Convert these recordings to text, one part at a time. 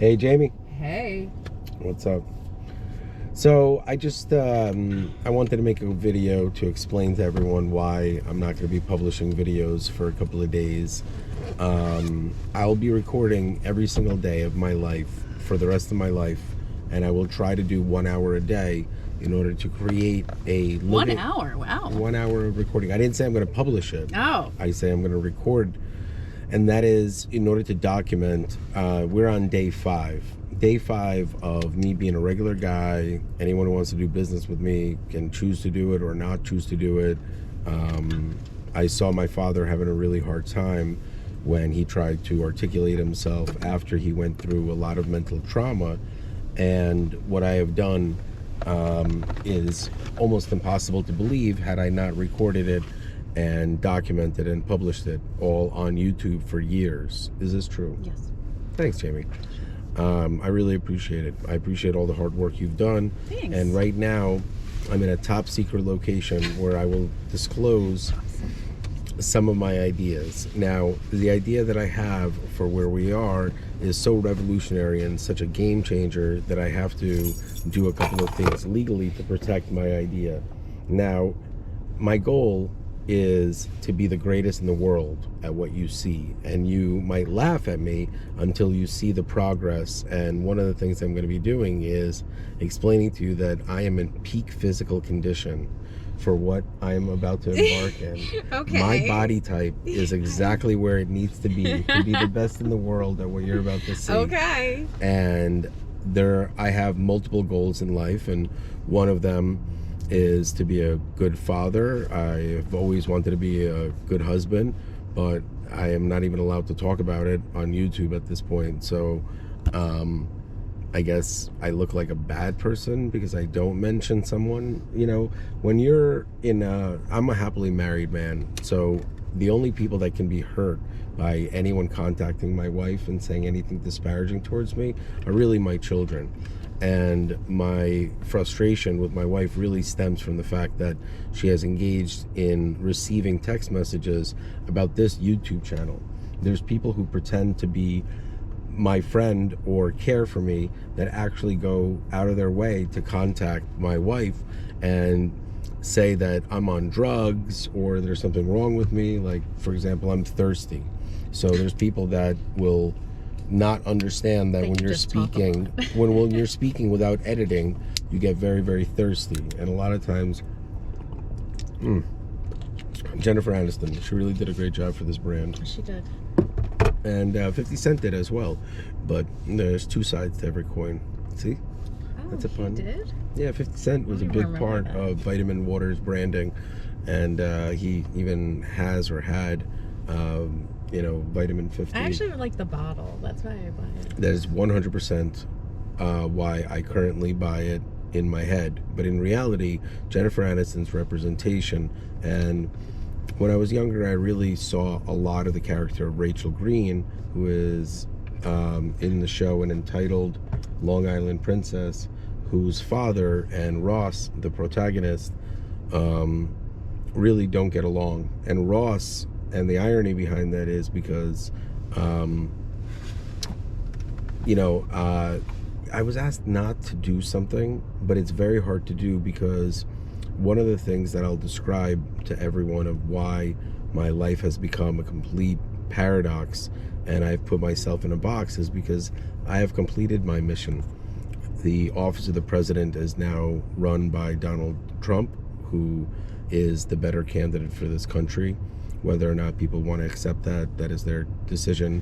Hey, Jamie. Hey. What's up? So I just I wanted to make a video to explain to everyone why I'm not going to be publishing videos for a couple of days. I'll be recording every single day of my life for the rest of my life, and I will try to do 1 hour a day in order to create a living, 1 hour. Wow. 1 hour of recording. I didn't say I'm going to publish it. Oh. I say I'm going to record, and that is in order to document. We're on day 5. Day 5 of me being a regular guy. Anyone who wants to do business with me can choose to do it or not choose to do it. I saw my father having a really hard time when he tried to articulate himself after he went through a lot of mental trauma. And what I have done is almost impossible to believe had I not recorded it and documented and published it all on YouTube for years. Is this true? Yes. Thanks, Jamie. I really appreciate it. I appreciate all the hard work you've done. Thanks. And right now, I'm in a top secret location where I will disclose some of my ideas. Now, the idea that I have for where we are is so revolutionary and such a game changer that I have to do a couple of things legally to protect my idea. Now, my goal is to be the greatest in the world at what you see, and you might laugh at me until you see the progress. And one of the things I'm going to be doing is explaining to you that I am in peak physical condition for what I am about to embark in. Okay. My body type is exactly where it needs to be the best in the world at what you're about to see. Okay. And I have multiple goals in life, and one of them is to be a good father. I have always wanted to be a good husband, but I am not even allowed to talk about it on YouTube at this point. So I guess I look like a bad person because I don't mention someone. You know, when you're I'm a happily married man, so the only people that can be hurt by anyone contacting my wife and saying anything disparaging towards me are really my children. And my frustration with my wife really stems from the fact that she has engaged in receiving text messages about this YouTube channel. There's people who pretend to be my friend or care for me that actually go out of their way to contact my wife and say that I'm on drugs or there's something wrong with me. Like, for example, I'm thirsty. So there's people that will not understand that when you're speaking, when you're speaking without editing, you get very, very thirsty. And a lot of times, Jennifer Aniston, she really did a great job for this brand. She did. And 50 Cent did as well. But there's two sides to every coin. See? Oh, that's a pun. He did? Yeah, 50 Cent was a big part of Vitamin Water's branding. And he even has or had Vitamin 50. I actually like the bottle. That's why I buy it. That is 100% why I currently buy it in my head. But in reality, Jennifer Aniston's representation, and when I was younger, I really saw a lot of the character of Rachel Green, who is in the show and entitled Long Island Princess, whose father and Ross, the protagonist, really don't get along. And Ross, and the irony behind that is because, I was asked not to do something, but it's very hard to do because one of the things that I'll describe to everyone of why my life has become a complete paradox and I've put myself in a box is because I have completed my mission. The office of the president is now run by Donald Trump, who is the better candidate for this country. Whether or not people want to accept that, that is their decision.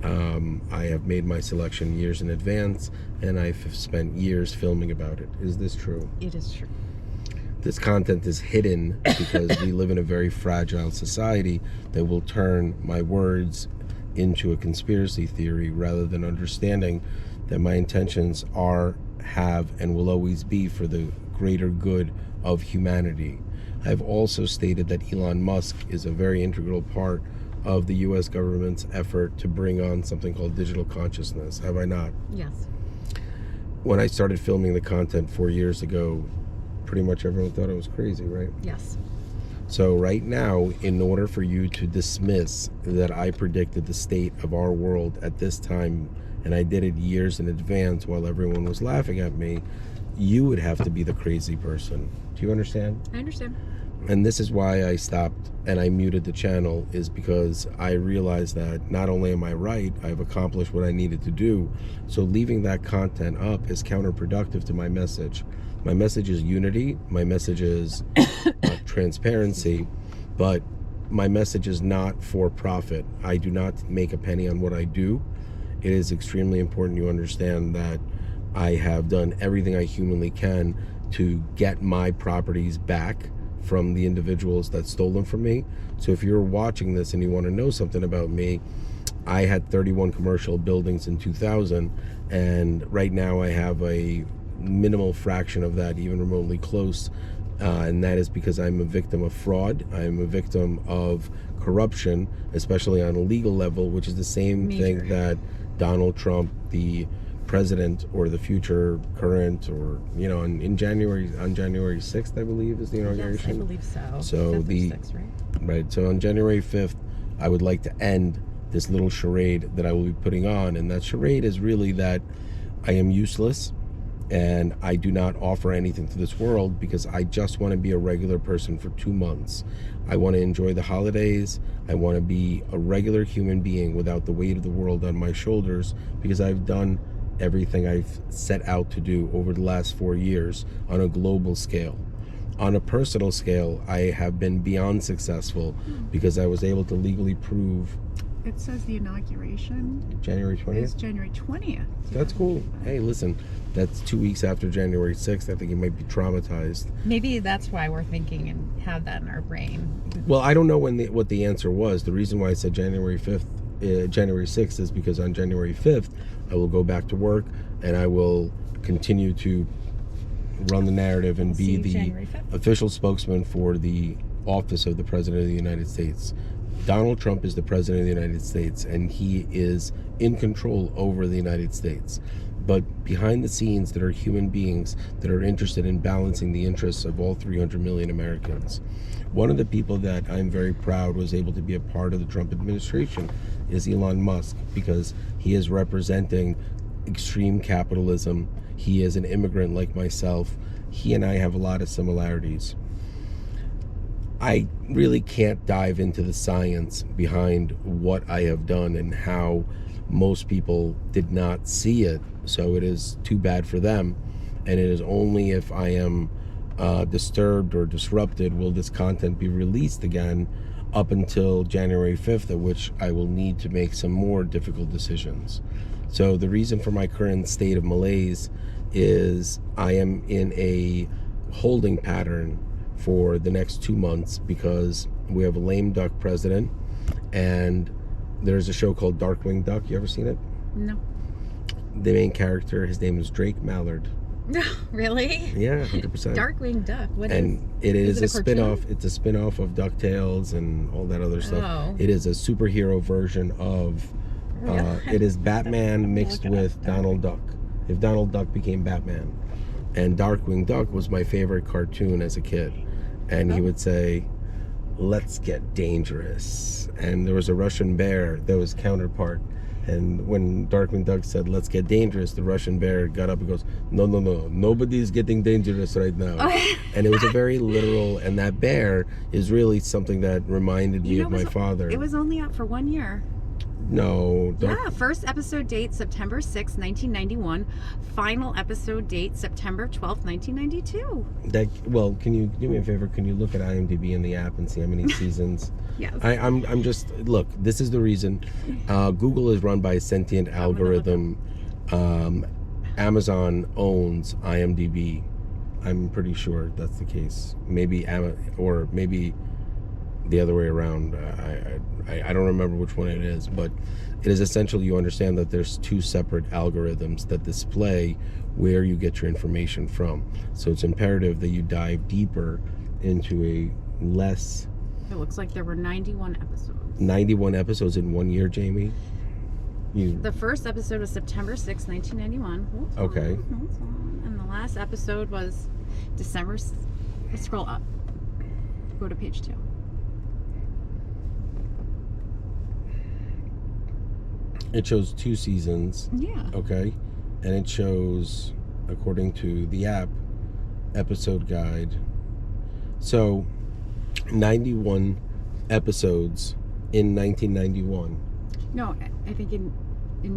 I have made my selection years in advance, and I've spent years filming about it. Is this true? It is true. This content is hidden because we live in a very fragile society that will turn my words into a conspiracy theory rather than understanding that my intentions are, have, and will always be for the greater good of humanity. I've also stated that Elon Musk is a very integral part of the U.S. government's effort to bring on something called digital consciousness. Have I not? Yes. When I started filming the content 4 years ago, pretty much everyone thought I was crazy, right? Yes. So right now, in order for you to dismiss that I predicted the state of our world at this time and I did it years in advance while everyone was laughing at me, you would have to be the crazy person. Do you understand? I understand. And this is why I stopped and I muted the channel, is because I realized that not only am I right, I've accomplished what I needed to do. So leaving that content up is counterproductive to my message. My message is unity. My message is transparency. But my message is not for profit. I do not make a penny on what I do. It is extremely important you understand that I have done everything I humanly can to get my properties back from the individuals that stole them from me. So if you're watching this and you want to know something about me, I had 31 commercial buildings in 2000, and right now I have a minimal fraction of that, even remotely close, and that is because I'm a victim of fraud. I'm a victim of corruption, especially on a legal level, which is the same thing that Donald Trump, the president, or the future current, or on January 6th, I believe, is the inauguration. Yes, I believe so. So the 6th, right? Right. So on January 5th, I would like to end this little charade that I will be putting on, and that charade is really that I am useless and I do not offer anything to this world, because I just want to be a regular person for 2 months. I want to enjoy the holidays. I want to be a regular human being without the weight of the world on my shoulders, because I've done everything I've set out to do over the last 4 years on a global scale. On a personal scale, I have been beyond successful because I was able to legally prove. It says the inauguration January 20th? is January 20th. That's cool. Hey, listen, that's 2 weeks after January 6th. I think you might be traumatized. Maybe that's why we're thinking and have that in our brain. Well, I don't know what the answer was. The reason why I said January 6th is because on January 5th, I will go back to work and I will continue to run the narrative and be the official spokesman for the office of the President of the United States. Donald Trump is the President of the United States, and he is in control over the United States. But behind the scenes, there are human beings that are interested in balancing the interests of all 300 million Americans. One of the people that I'm very proud was able to be a part of the Trump administration is Elon Musk, because he is representing extreme capitalism. He is an immigrant like myself. He and I have a lot of similarities. I really can't dive into the science behind what I have done and how most people did not see it, so it is too bad for them. And it is only if I am disturbed or disrupted will this content be released again, up until January 5th, at which I will need to make some more difficult decisions. So the reason for my current state of malaise is I am in a holding pattern for the next 2 months, because we have a lame duck president, and there's a show called Darkwing Duck. You ever seen it? No. The main character, his name is Drake Mallard. No, really? Yeah, 100%. Darkwing Duck. It is a a spin-off. It's a spin-off of DuckTales and all that other stuff. Oh. It is a superhero version of it is Batman mixed with Donald Duck. If Donald Duck became Batman. And Darkwing Duck was my favorite cartoon as a kid. And he would say, "Let's get dangerous." And there was a Russian bear that was counterpart. And when Darkwing Duck said, "Let's get dangerous," the Russian bear got up and goes, No, nobody's getting dangerous right now." And it was a very literal, and that bear is really something that reminded me of my father. It was only out for 1 year. No. Yeah, first episode date September 6, 1991. Final episode date September 12th, 1992. Well, can you do me a favor? Can you look at IMDb in the app and see how many seasons? Yes. I'm just, look, this is the reason. Google is run by a sentient algorithm. Amazon owns IMDb. I'm pretty sure that's the case. Maybe or maybe the other way around. I don't remember which one it is, but it is essential you understand that there's two separate algorithms that display where you get your information from. So it's imperative that you dive deeper into a less... It looks like there were 91 episodes. 91 episodes in 1 year, Jamie? The first episode was September 6, 1991. Okay. And the last episode was December... Scroll up. Go to page 2. It shows 2 seasons. Yeah. Okay, and it shows, according to the app, episode guide. So, 91 episodes in 1991. No, I think in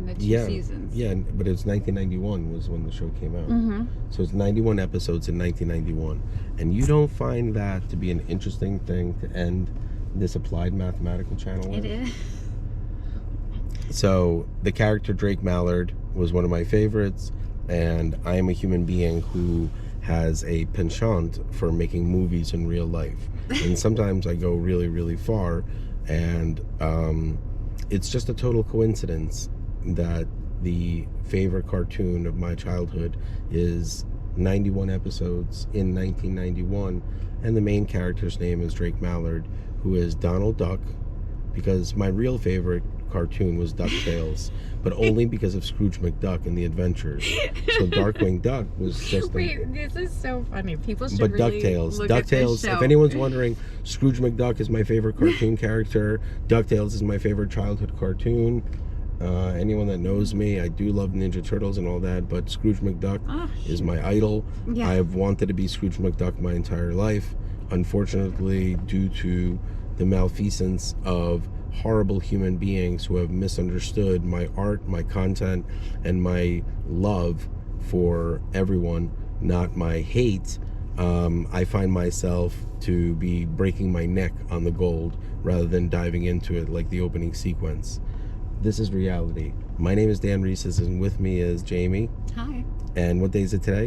the 2 Yeah, seasons. yeah, but it's 1991 was when the show came out. Mm-hmm. So it's 91 episodes in 1991, and you don't find that to be an interesting thing to end this applied mathematical channel with? It is. So the character Drake Mallard was one of my favorites, and I am a human being who has a penchant for making movies in real life, and sometimes I go really, really far, and it's just a total coincidence that the favorite cartoon of my childhood is 91 episodes in 1991, and the main character's name is Drake Mallard, who is Donald Duck, because my real favorite cartoon was DuckTales, but only because of Scrooge McDuck and the Adventures. So Darkwing Duck was just Wait, this is so funny. People should but really DuckTales, look at this show. if anyone's wondering, Scrooge McDuck is my favorite cartoon character. DuckTales is my favorite childhood cartoon. Anyone that knows me, I do love Ninja Turtles and all that, but Scrooge McDuck is my idol. Yeah. I have wanted to be Scrooge McDuck my entire life. Unfortunately, due to the malfeasance of horrible human beings who have misunderstood my art, my content, and my love for everyone, not my hate, I find myself to be breaking my neck on the gold rather than diving into it like the opening sequence. This is reality. My name is Dan Reeses, and with me is Jamie. Hi. And what day is it today?